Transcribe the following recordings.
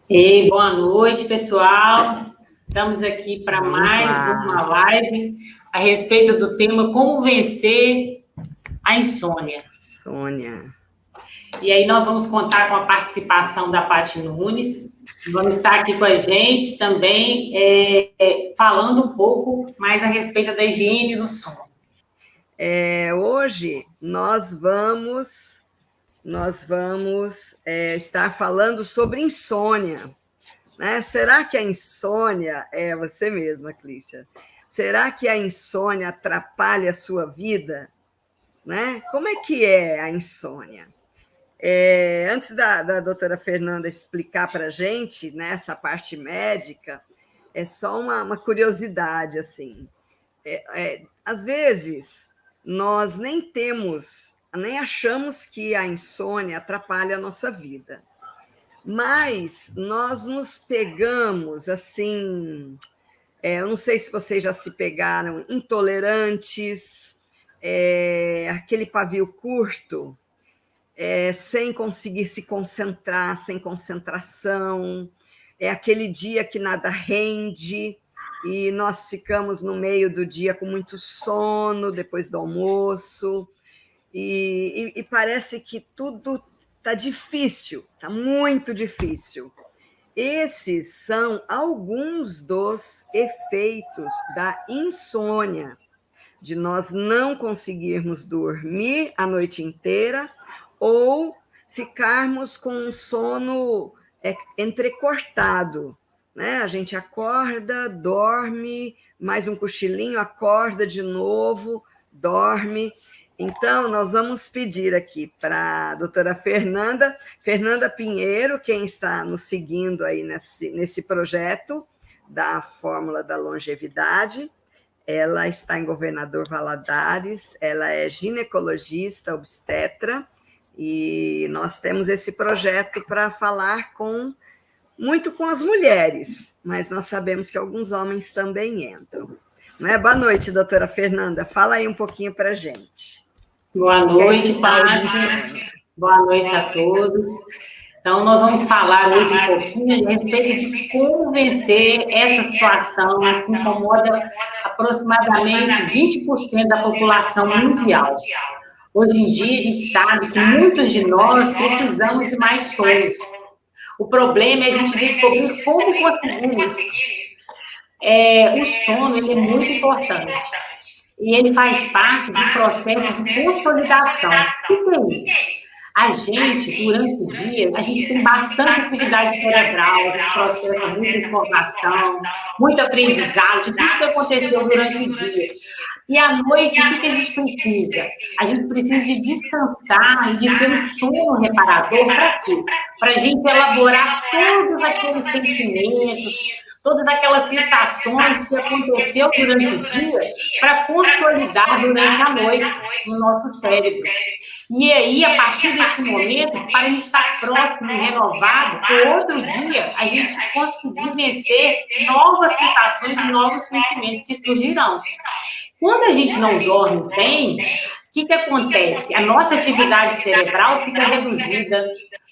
E boa noite, pessoal. Estamos aqui para Vamos mais lá. uma live a respeito do tema Como Vencer a Insônia. Sônia. E aí nós vamos contar com a participação da Paty Nunes. Vamos estar aqui com a gente também falando um pouco mais a respeito da higiene do sono. Hoje nós vamos estar falando sobre insônia. Né? Será que a insônia é você mesma, Clícia? Será que a insônia atrapalha a sua vida? Né? Como é que é a insônia? Antes da doutora Fernanda explicar para a gente, né, essa parte médica, é só uma curiosidade, assim. Às vezes, nós nem achamos que a insônia atrapalha a nossa vida, mas nós nos pegamos assim. Eu não sei se vocês já se pegaram intolerantes, aquele pavio curto, sem conseguir se concentrar, sem concentração, é aquele dia que nada rende e nós ficamos no meio do dia com muito sono depois do almoço e parece que tudo está difícil, está muito difícil. Esses são alguns dos efeitos da insônia, de nós não conseguirmos dormir a noite inteira ou ficarmos com um sono entrecortado. Né? A gente acorda, dorme, mais um cochilinho, acorda de novo, dorme. Então, nós vamos pedir aqui para a doutora Fernanda Pinheiro, quem está nos seguindo aí nesse projeto da Fórmula da Longevidade. Ela está em Governador Valadares, ela é ginecologista, obstetra, e nós temos esse projeto para falar muito com as mulheres, mas nós sabemos que alguns homens também entram. Né? Boa noite, doutora Fernanda. Fala aí um pouquinho para a gente. Boa noite, Paty. Boa noite a todos. Então, nós vamos falar hoje um pouquinho a respeito de como vencer essa situação que incomoda aproximadamente 20% da população mundial. Hoje em dia, a gente sabe que muitos de nós precisamos de mais sono. O problema é a gente descobrir como conseguir isso. O sono ele é muito importante. E ele faz parte do processo de consolidação. O que é isso? A gente, durante o dia, a gente tem bastante atividade cerebral, processa muita informação, muito aprendizado de tudo que aconteceu durante o dia. E à noite, o que a gente precisa? A gente precisa de descansar e de ter um sono reparador. Para quê? Para a gente elaborar todos aqueles sentimentos, todas aquelas sensações que aconteceu durante o dia, para consolidar durante a noite no nosso cérebro. E aí, a partir desse momento, para a gente estar próximo e renovado, no outro dia, a gente conseguir vencer novas sensações e novos sentimentos que surgirão. Quando a gente não dorme bem, o que acontece? A nossa atividade cerebral fica reduzida,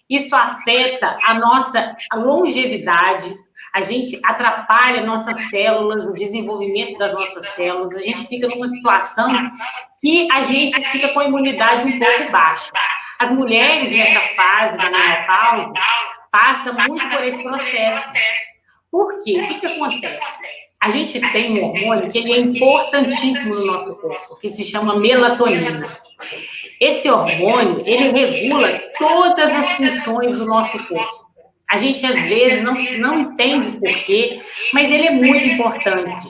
isso afeta a nossa longevidade, a gente atrapalha nossas células, o desenvolvimento das nossas células, a gente fica numa situação que a gente fica com a imunidade um pouco baixa. As mulheres nessa fase da menopausa passam muito por esse processo. Por quê? O que acontece? A gente tem um hormônio que ele é importantíssimo no nosso corpo, que se chama melatonina. Esse hormônio, ele regula todas as funções do nosso corpo. A gente, às vezes, não entende porquê, mas ele é muito importante.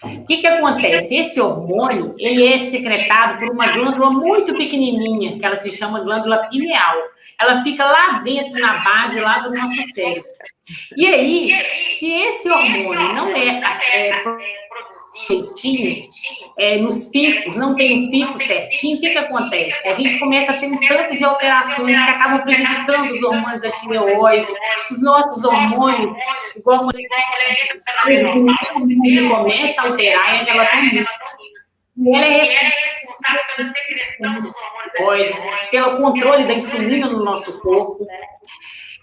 O que acontece? Esse hormônio, ele é secretado por uma glândula muito pequenininha, que ela se chama glândula pineal. Ela fica lá dentro, na base, lá do nosso cérebro. E aí, se esse hormônio não é produzido nos picos, não tem um pico certinho, o que acontece? A gente começa a ter um tanto de alterações que acabam prejudicando os hormônios da tireoide, os nossos hormônios, igual a mulher começa a alterar e a melatonina. E ela é responsável pela secreção dos hormônios da tireoide, pelo controle da insulina no nosso corpo.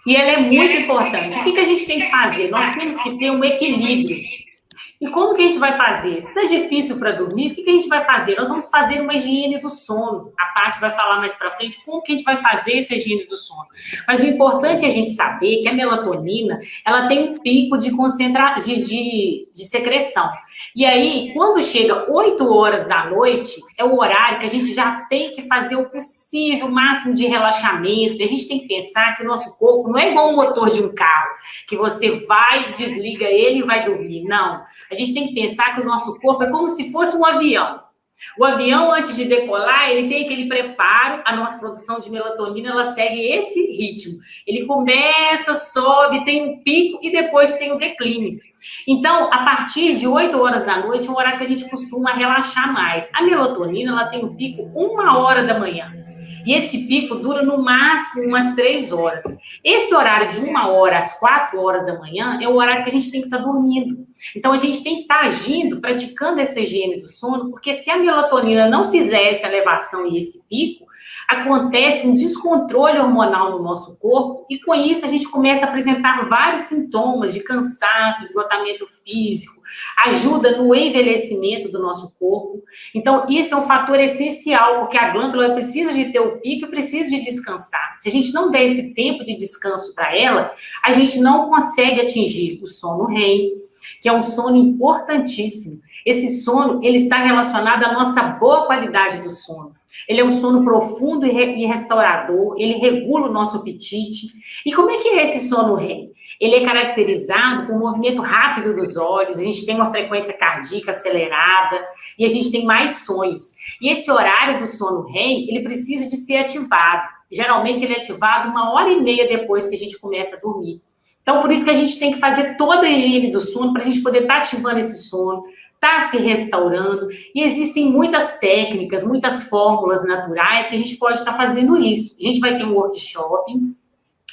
E ela é muito importante. O que a gente tem que fazer? Nós temos que ter um equilíbrio. E como que a gente vai fazer? Se está difícil para dormir, o que a gente vai fazer? Nós vamos fazer uma higiene do sono. A Paty vai falar mais para frente como que a gente vai fazer essa higiene do sono. Mas o importante é a gente saber que a melatonina, ela tem um pico de de secreção. E aí, quando chega 8 horas da noite, é o horário que a gente já tem que fazer o possível, o máximo de relaxamento. E a gente tem que pensar que o nosso corpo não é igual o motor de um carro, que você vai, desliga ele e vai dormir. Não. A gente tem que pensar que o nosso corpo é como se fosse um avião. O avião, antes de decolar, ele tem aquele preparo, a nossa produção de melatonina, ela segue esse ritmo. Ele começa, sobe, tem um pico e depois tem o declínio. Então, a partir de 8 horas da noite, é um horário que a gente costuma relaxar mais. A melatonina, ela tem um pico 1 hora da manhã. E esse pico dura no máximo umas 3 horas. Esse horário de 1 hora às 4 horas da manhã é o horário que a gente tem que estar dormindo. Então, a gente tem que estar agindo, praticando essa higiene do sono, porque se a melatonina não fizer essa elevação e esse pico, acontece um descontrole hormonal no nosso corpo e, com isso, a gente começa a apresentar vários sintomas de cansaço, esgotamento físico, ajuda no envelhecimento do nosso corpo. Então, isso é um fator essencial, porque a glândula precisa de ter o pico e precisa de descansar. Se a gente não der esse tempo de descanso para ela, a gente não consegue atingir o sono REM, que é um sono importantíssimo. Esse sono, ele está relacionado à nossa boa qualidade do sono. Ele é um sono profundo e restaurador, ele regula o nosso apetite. E como é que é esse sono REM? Ele é caracterizado por um movimento rápido dos olhos, a gente tem uma frequência cardíaca acelerada e a gente tem mais sonhos. E esse horário do sono REM, ele precisa de ser ativado. Geralmente ele é ativado 1 hora e meia depois que a gente começa a dormir. Então, por isso que a gente tem que fazer toda a higiene do sono, para a gente poder estar ativando esse sono, estar se restaurando. E existem muitas técnicas, muitas fórmulas naturais que a gente pode estar fazendo isso. A gente vai ter um workshop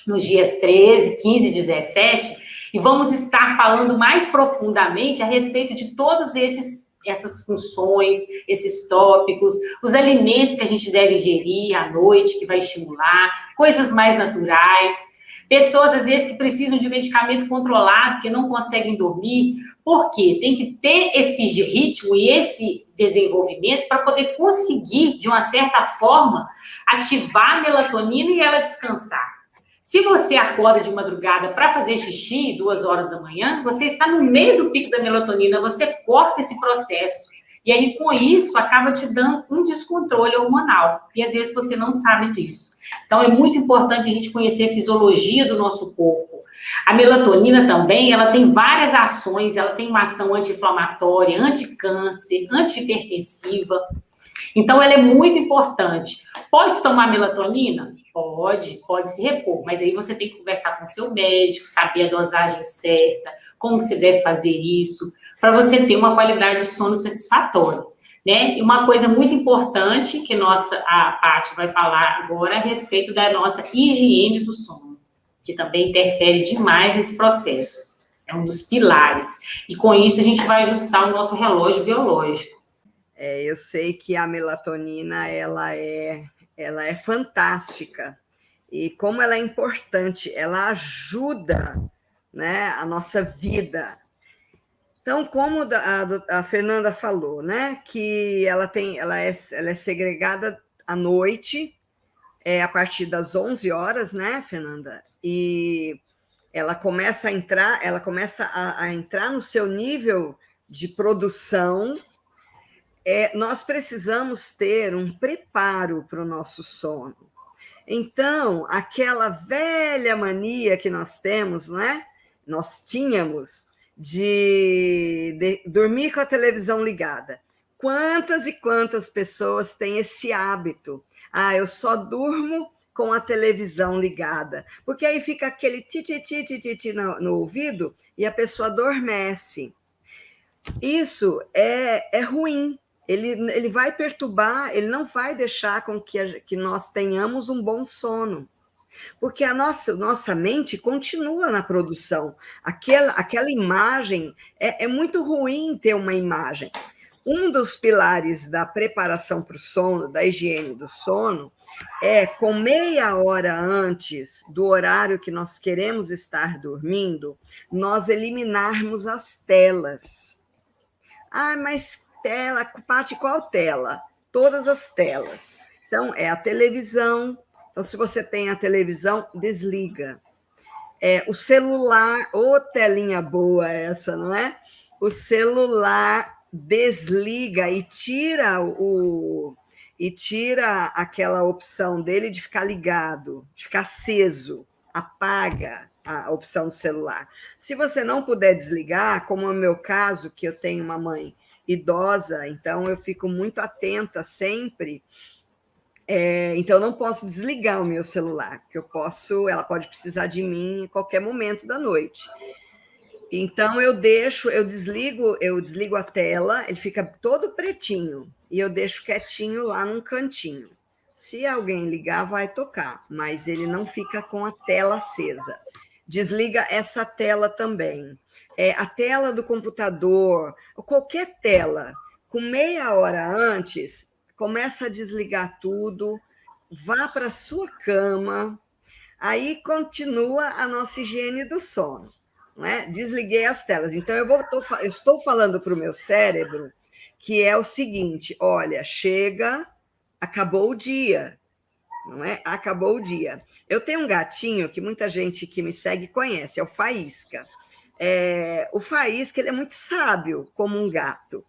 nos dias 13, 15 e 17, e vamos estar falando mais profundamente a respeito de todos essas funções, esses tópicos, os alimentos que a gente deve ingerir à noite, que vai estimular, coisas mais naturais. Pessoas, às vezes, que precisam de medicamento controlado, porque não conseguem dormir. Por quê? Tem que ter esse ritmo e esse desenvolvimento para poder conseguir, de uma certa forma, ativar a melatonina e ela descansar. Se você acorda de madrugada para fazer xixi, 2 horas da manhã, você está no meio do pico da melatonina, você corta esse processo. E aí, com isso, acaba te dando um descontrole hormonal. E às vezes você não sabe disso. Então, é muito importante a gente conhecer a fisiologia do nosso corpo. A melatonina também, ela tem várias ações, ela tem uma ação anti-inflamatória, anti-câncer, anti-hipertensiva. Então, ela é muito importante. Pode tomar melatonina? Pode se repor, mas aí você tem que conversar com o seu médico, saber a dosagem certa, como você deve fazer isso, para você ter uma qualidade de sono satisfatória. Né? E uma coisa muito importante que a Paty vai falar agora a respeito da nossa higiene do sono, que também interfere demais nesse processo. É um dos pilares. E com isso a gente vai ajustar o nosso relógio biológico. Eu sei que a melatonina ela é fantástica. E como ela é importante, ela ajuda, né, a nossa vida. Então, como a Fernanda falou, né, que ela é segregada à noite, a partir das 11 horas, né, Fernanda? E ela começa a entrar no seu nível de produção. Nós precisamos ter um preparo para o nosso sono. Então, aquela velha mania que nós temos, né? Nós tínhamos de dormir com a televisão ligada. Quantas e quantas pessoas têm esse hábito? Eu só durmo com a televisão ligada, porque aí fica aquele ti no ouvido e a pessoa adormece. Isso é ruim. Ele vai perturbar, ele não vai deixar com que nós tenhamos um bom sono. Porque a nossa mente continua na produção. Aquela imagem, é muito ruim ter uma imagem. Um dos pilares da preparação para o sono, da higiene do sono, é com meia hora antes do horário que nós queremos estar dormindo, nós eliminarmos as telas. Ah, mas tela, Paty, qual tela? Todas as telas. Então, é a televisão. Então, se você tem a televisão, desliga. O celular, ô telinha boa essa, não é? O celular desliga e tira aquela opção dele de ficar ligado, de ficar aceso, apaga a opção do celular. Se você não puder desligar, como é o meu caso, que eu tenho uma mãe idosa, então eu fico muito atenta sempre. Então, eu não posso desligar o meu celular, porque ela pode precisar de mim em qualquer momento da noite. Então, eu desligo a tela, ele fica todo pretinho, e eu deixo quietinho lá num cantinho. Se alguém ligar, vai tocar, mas ele não fica com a tela acesa. Desliga essa tela também. A tela do computador, ou qualquer tela, com meia hora antes, começa a desligar tudo, vá para a sua cama, aí continua a nossa higiene do sono. Não é? Desliguei as telas. Então, eu estou falando para o meu cérebro que é o seguinte: olha, chega, acabou o dia. Não é? Acabou o dia. Eu tenho um gatinho que muita gente que me segue conhece, é o Faísca. O Faísca, ele é muito sábio como um gato.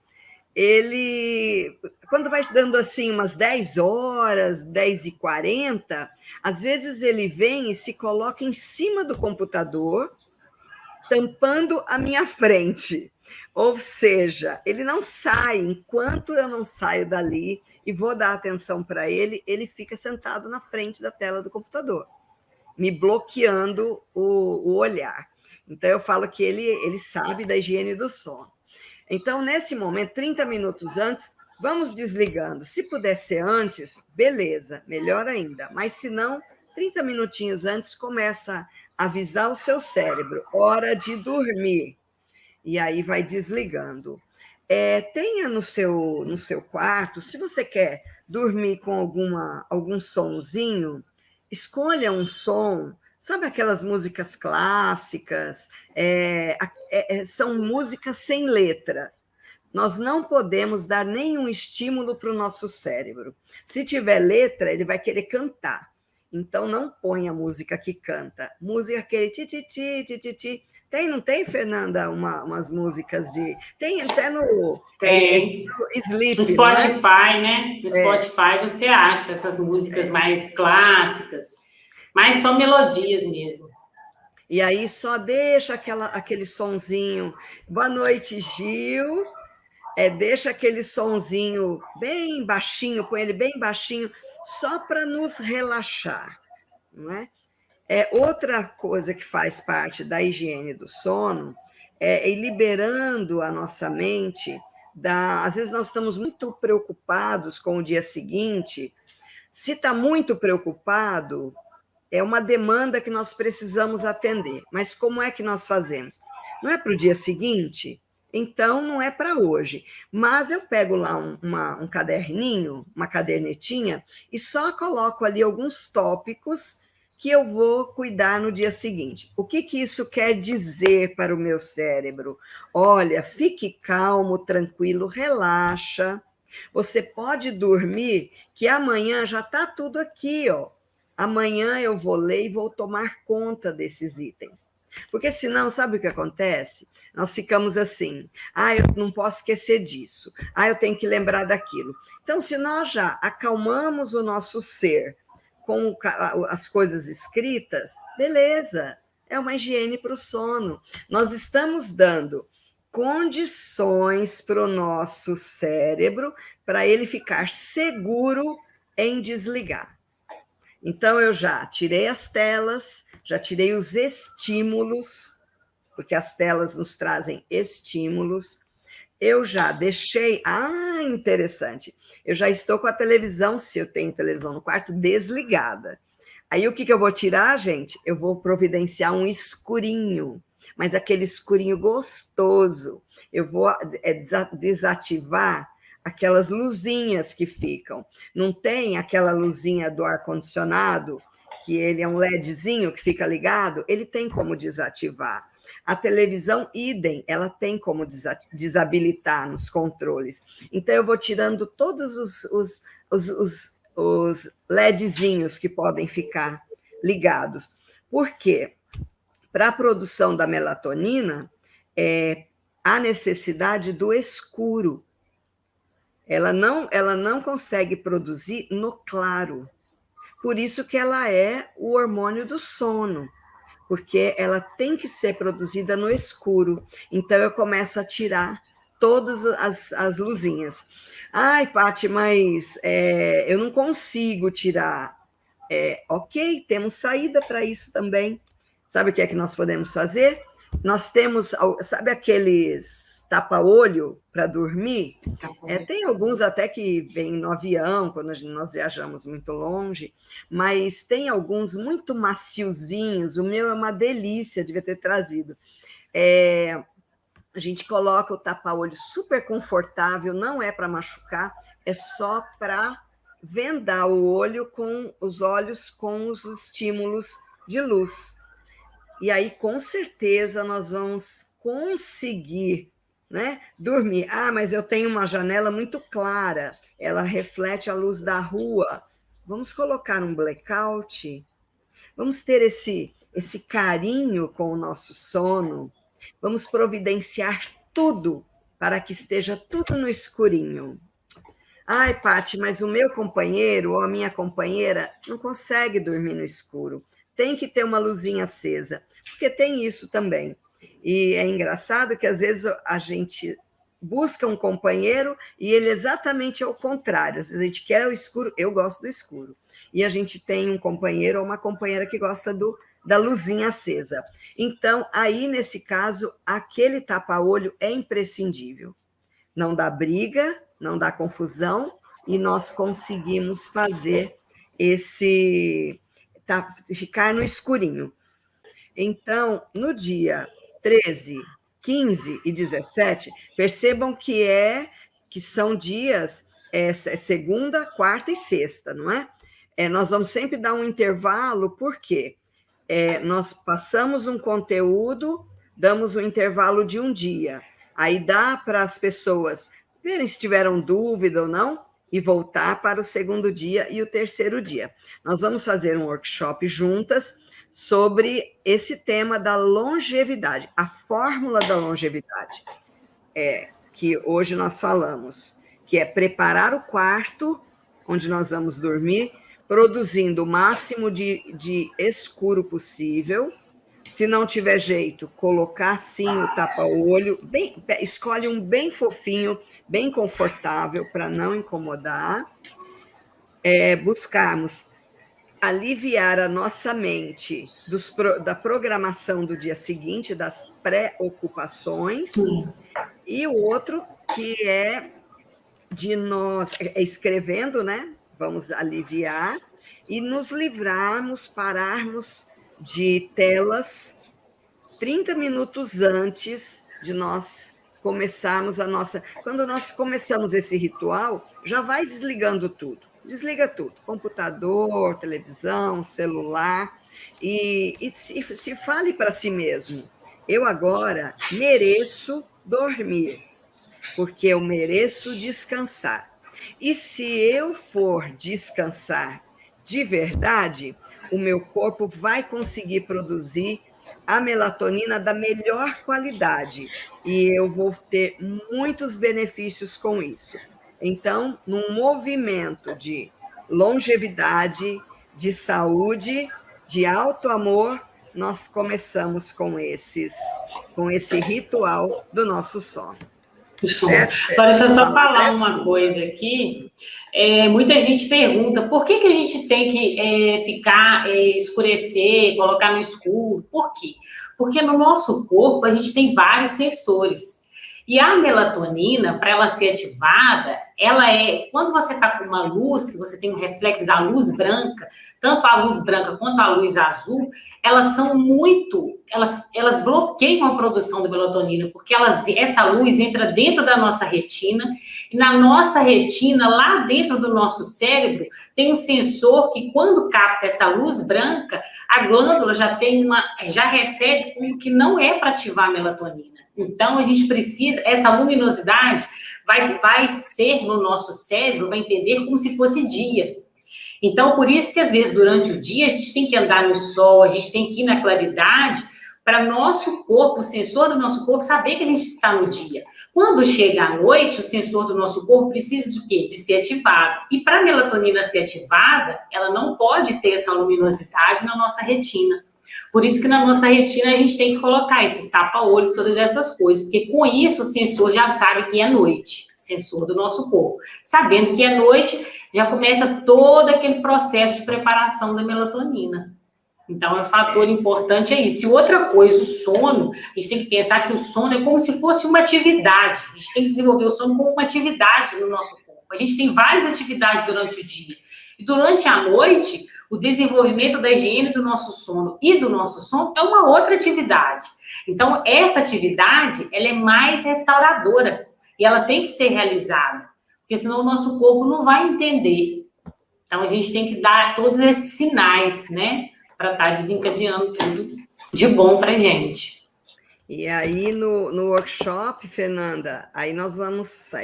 Ele, quando vai dando assim umas 10 horas, 10h40, às vezes ele vem e se coloca em cima do computador, tampando a minha frente. Ou seja, ele não sai, enquanto eu não saio dali e vou dar atenção para ele, ele fica sentado na frente da tela do computador, me bloqueando o olhar. Então, eu falo que ele sabe da higiene do sono. Então, nesse momento, 30 minutos antes, vamos desligando. Se puder ser antes, beleza, melhor ainda. Mas, se não, 30 minutinhos antes, começa a avisar o seu cérebro, hora de dormir. E aí vai desligando. Tenha no seu quarto, se você quer dormir com algum sonzinho, escolha um som. Sabe aquelas músicas clássicas? São músicas sem letra. Nós não podemos dar nenhum estímulo para o nosso cérebro. Se tiver letra, ele vai querer cantar. Então, não ponha música que canta. Música aquele ti-ti-ti, ti-ti-ti. Não tem, Fernanda, umas músicas de... Tem até no... Sleep, no Spotify, né? No Spotify você acha essas músicas mais clássicas, mas só melodias mesmo. E aí só deixa aquele sonzinho. Boa noite, Gil. Deixa aquele sonzinho bem baixinho, põe ele bem baixinho, só para nos relaxar, não é? Outra coisa que faz parte da higiene do sono é ir liberando a nossa mente. Às vezes nós estamos muito preocupados com o dia seguinte. Se está muito preocupado, é uma demanda que nós precisamos atender. Mas como é que nós fazemos? Não é para o dia seguinte? Então, não é para hoje. Mas eu pego lá um caderninho, uma cadernetinha, e só coloco ali alguns tópicos que eu vou cuidar no dia seguinte. O que isso quer dizer para o meu cérebro? Olha, fique calmo, tranquilo, relaxa. Você pode dormir, que amanhã já está tudo aqui, ó. Amanhã eu vou ler e vou tomar conta desses itens. Porque senão, sabe o que acontece? Nós ficamos assim, eu não posso esquecer disso, eu tenho que lembrar daquilo. Então, se nós já acalmamos o nosso ser com as coisas escritas, beleza, é uma higiene para o sono. Nós estamos dando condições para o nosso cérebro para ele ficar seguro em desligar. Então, eu já tirei as telas, já tirei os estímulos, porque as telas nos trazem estímulos. Eu já deixei... interessante. Eu já estou com a televisão, se eu tenho televisão no quarto, desligada. Aí, o que eu vou tirar, gente? Eu vou providenciar um escurinho. mas aquele escurinho gostoso. Eu vou desativar aquelas luzinhas que ficam. Não tem aquela luzinha do ar-condicionado, que ele é um LEDzinho que fica ligado? Ele tem como desativar. A televisão, idem, ela tem como desabilitar nos controles. Então, eu vou tirando todos os LEDzinhos que podem ficar ligados. Por quê? Para a produção da melatonina, há necessidade do escuro. Ela não consegue produzir no claro. Por isso que ela é o hormônio do sono, porque ela tem que ser produzida no escuro. Então, eu começo a tirar todas as luzinhas. Ai, Paty, mas eu não consigo tirar. Ok, temos saída para isso também. Sabe o que é que nós podemos fazer? Nós temos, sabe aqueles tapa-olho para dormir? Tem alguns até que vêm no avião, quando nós viajamos muito longe, mas tem alguns muito maciozinhos. O meu é uma delícia, devia ter trazido. A gente coloca o tapa-olho super confortável, não é para machucar, é só para vendar os olhos com os estímulos de luz. E aí, com certeza, nós vamos conseguir, né, dormir. Ah, mas eu tenho uma janela muito clara, ela reflete a luz da rua. Vamos colocar um blackout? Vamos ter esse carinho com o nosso sono? Vamos providenciar tudo para que esteja tudo no escurinho. Ai, Paty, mas o meu companheiro ou a minha companheira não consegue dormir no escuro. Tem que ter uma luzinha acesa, porque tem isso também. E é engraçado que, às vezes, a gente busca um companheiro e ele exatamente é o contrário. Às vezes a gente quer o escuro, eu gosto do escuro. E a gente tem um companheiro ou uma companheira que gosta da luzinha acesa. Então, aí, nesse caso, aquele tapa-olho é imprescindível. Não dá briga, não dá confusão, e nós conseguimos fazer ficar no escurinho. Então, no dia 13, 15 e 17, percebam que são dias, segunda, quarta e sexta, não é? Nós vamos sempre dar um intervalo, porque nós passamos um conteúdo, damos um intervalo de um dia. Aí dá para as pessoas verem se tiveram dúvida ou não e voltar para o segundo dia e o terceiro dia. Nós vamos fazer um workshop juntas sobre esse tema da longevidade, a fórmula da longevidade, que hoje nós falamos, que é preparar o quarto onde nós vamos dormir, produzindo o máximo de escuro possível. Se não tiver jeito, colocar sim o tapa-olho, escolhe um bem fofinho, bem confortável, para não incomodar. Buscarmos aliviar a nossa mente da programação do dia seguinte, das preocupações. Sim. E o outro, que é de nós escrevendo, né? Vamos aliviar e nos livrarmos, pararmos de telas 30 minutos antes de nós começarmos a nossa... Quando nós começamos esse ritual, já vai desligando tudo. Desliga tudo. Computador, televisão, celular. E se fale para si mesmo. Eu agora mereço dormir, porque eu mereço descansar. E se eu for descansar de verdade, o meu corpo vai conseguir produzir a melatonina da melhor qualidade e eu vou ter muitos benefícios com isso. Então, num movimento de longevidade, de saúde, de alto amor, nós começamos com esse ritual do nosso sono. Agora, deixa eu só falar uma coisa aqui. Muita gente pergunta por que a gente tem que escurecer, colocar no escuro. Por quê? Porque no nosso corpo a gente tem vários sensores. E a melatonina, para ela ser ativada, quando você está com uma luz, que você tem um reflexo da luz branca, tanto a luz branca quanto a luz azul, elas são muito elas bloqueiam a produção da melatonina, porque essa luz entra dentro da nossa retina, e na nossa retina, lá dentro do nosso cérebro, tem um sensor que, quando capta essa luz branca, a glândula já recebe como que não é para ativar a melatonina. Então, a gente precisa, essa luminosidade vai ser no nosso cérebro, vai entender como se fosse dia. Então, por isso que, às vezes, durante o dia, a gente tem que andar no sol, a gente tem que ir na claridade, para nosso corpo, o sensor do nosso corpo, saber que a gente está no dia. Quando chega à noite, o sensor do nosso corpo precisa de quê? De ser ativado. E para a melatonina ser ativada, ela não pode ter essa luminosidade na nossa retina. Por isso que na nossa retina a gente tem que colocar esses tapa-olhos, todas essas coisas, porque com isso o sensor já sabe que é noite, sensor do nosso corpo. Sabendo que é noite, já começa todo aquele processo de preparação da melatonina. Então, é um fator importante é isso. E outra coisa, o sono, a gente tem que pensar que o sono é como se fosse uma atividade. A gente tem que desenvolver o sono como uma atividade no nosso corpo. A gente tem várias atividades durante o dia. E durante a noite, o desenvolvimento da higiene do nosso sono e do nosso sono é uma outra atividade. Então, essa atividade, ela é mais restauradora. E ela tem que ser realizada. Porque senão o nosso corpo não vai entender. Então, a gente tem que dar todos esses sinais, né? Para estar desencadeando tudo de bom para a gente. E aí, no workshop, Fernanda, aí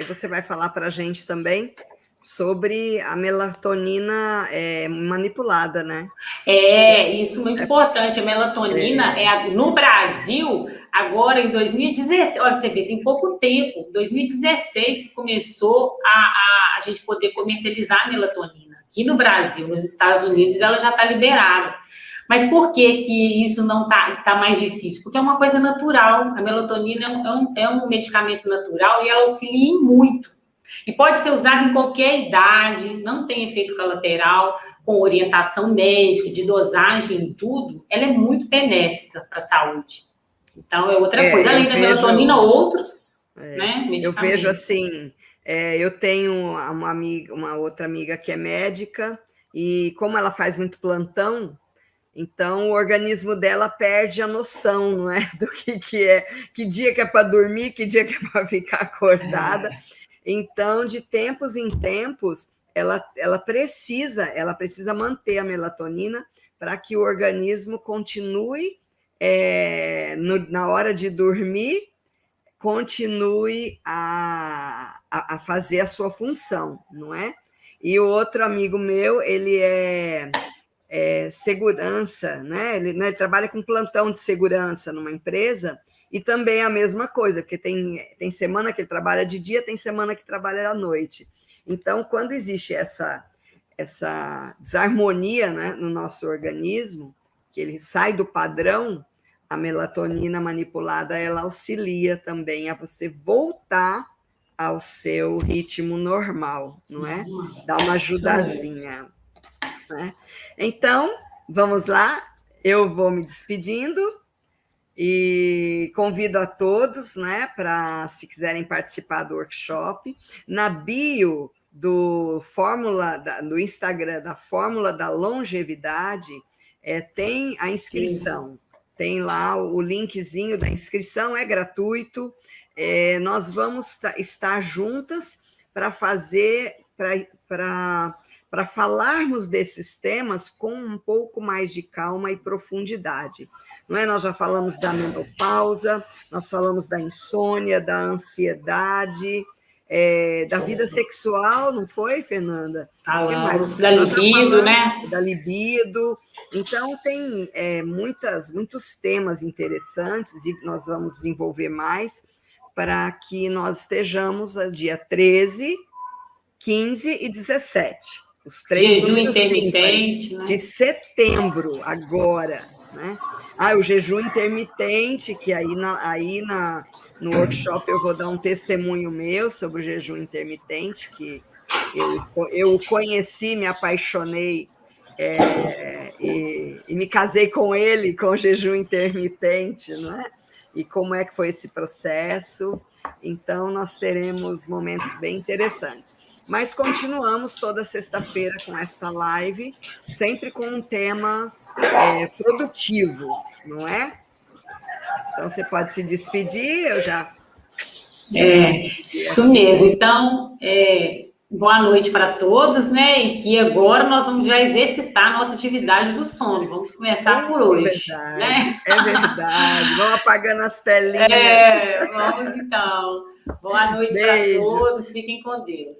você vai falar para a gente também sobre a melatonina manipulada, né? Isso é muito importante. A melatonina, no Brasil, agora em 2016, olha, você vê, tem pouco tempo, 2016 que começou a gente poder comercializar a melatonina. Aqui no Brasil, nos Estados Unidos, ela já está liberada. Mas por que isso não tá mais difícil? Porque é uma coisa natural. A melatonina é um medicamento natural e ela auxilia em muito. E pode ser usado em qualquer idade, não tem efeito colateral, com orientação médica, de dosagem e tudo. Ela é muito benéfica para a saúde. Então, é outra coisa. Além da melatonina, outros medicamentos. Eu vejo assim, eu tenho uma outra amiga que é médica, e como ela faz muito plantão, então o organismo dela perde a noção, não é? Do que é, que dia que é para dormir, que dia que é para ficar acordada. Então, de tempos em tempos, ela precisa manter a melatonina para que o organismo continue, na hora de dormir, continue a fazer a sua função, não é? E o outro amigo meu, ele é segurança, né? Ele trabalha com plantão de segurança numa empresa, e também a mesma coisa, porque tem semana que ele trabalha de dia, tem semana que trabalha à noite. Então, quando existe essa desarmonia, né, no nosso organismo, que ele sai do padrão, a melatonina manipulada, ela auxilia também a você voltar ao seu ritmo normal, não é? Dá uma ajudazinha, né? Então, vamos lá, eu vou me despedindo e convido a todos, né, para, se quiserem participar do workshop, na bio do Instagram da Fórmula da Longevidade, tem a inscrição. Isso. Tem lá o linkzinho da inscrição, é gratuito. Nós vamos estar juntas para falarmos desses temas com um pouco mais de calma e profundidade. Não é? Nós já falamos da menopausa, nós falamos da insônia, da ansiedade, da vida sexual, não foi, Fernanda? Falamos da libido, né? Da libido. Então, tem muitos temas interessantes e nós vamos desenvolver mais para que nós estejamos dia 13, 15 e 17. Os 3 jejum intermitente, né? De setembro, agora, né? O jejum intermitente, que no workshop eu vou dar um testemunho meu sobre o jejum intermitente, que eu conheci, me apaixonei e me casei com ele, com o jejum intermitente, não é? E como é que foi esse processo. Então, nós teremos momentos bem interessantes. Mas continuamos toda sexta-feira com essa live, sempre com um tema produtivo, não é? Então, você pode se despedir, eu já... Isso mesmo. Então, boa noite para todos, né? E que agora nós vamos já exercitar a nossa atividade do sono. Vamos começar por hoje, verdade, né? É verdade. Vamos apagando as telinhas. Vamos então. Boa noite para todos. Fiquem com Deus.